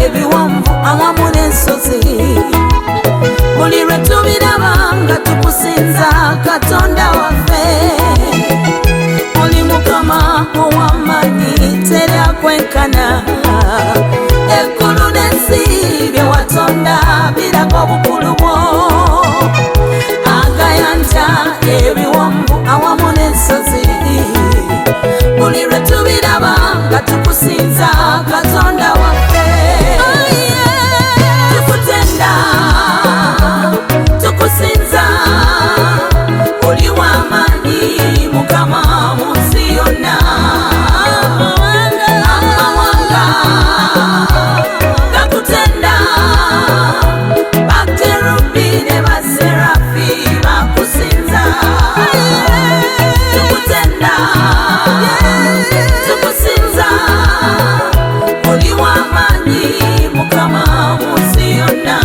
ebiwonvu awamu n'ensozi. Buli lwe tubiraba nga tukusinza Katonda waffe. Oli Mukama ow'amaanyi teri akwenkana. Eggulu n'ensi bye watonda biraga obukulu bwo. Agayanja ebiwonvu awamu n'ensozi. Buli lwe tubiraba nga tukusinza Katonda waffe. Tukutenda, tukusinza, oli w'amaanyi Mukama mu nsi yonna. Amawanga gakutenda, bakerubi ne baserafi bakusinza. Tukutenda, tukusinza, oli w'amaanyi Mukama mu nsi yonna.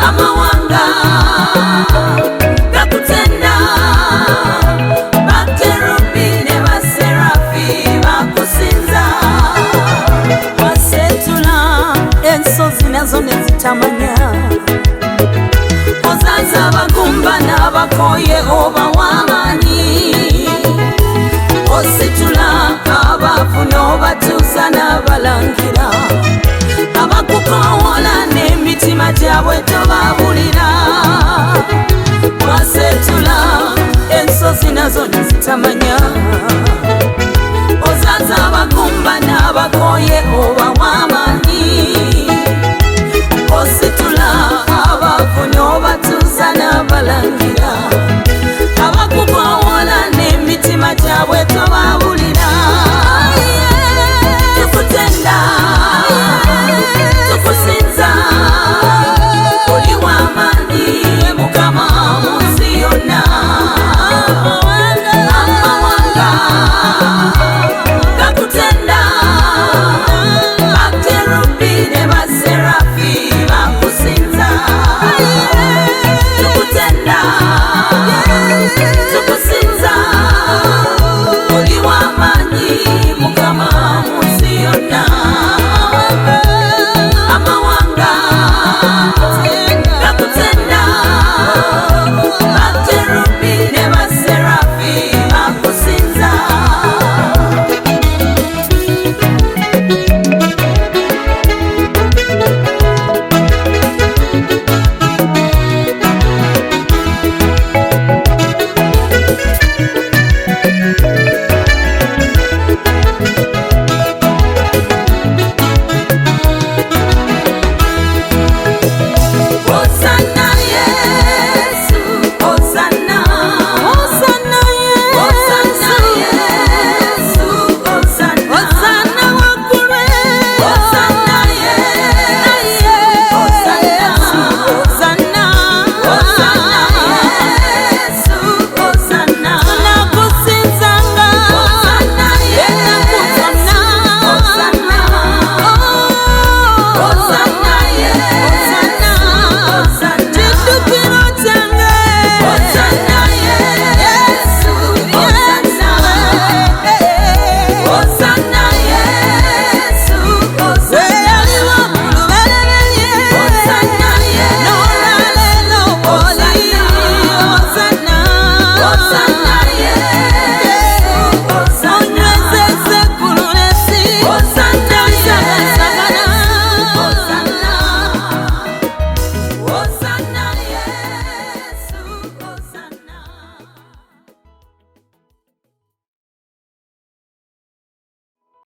Amawanga gakutenda, bakerubi ne baserafi bakusinza. Wasetula ensozi nazo ne zitamanya. Ozaza abagumba n'abakoye oba w'amaanyi. Ositula abafu n'obatuusa n'abalangira. Abakukoowola n'emitima gyabwe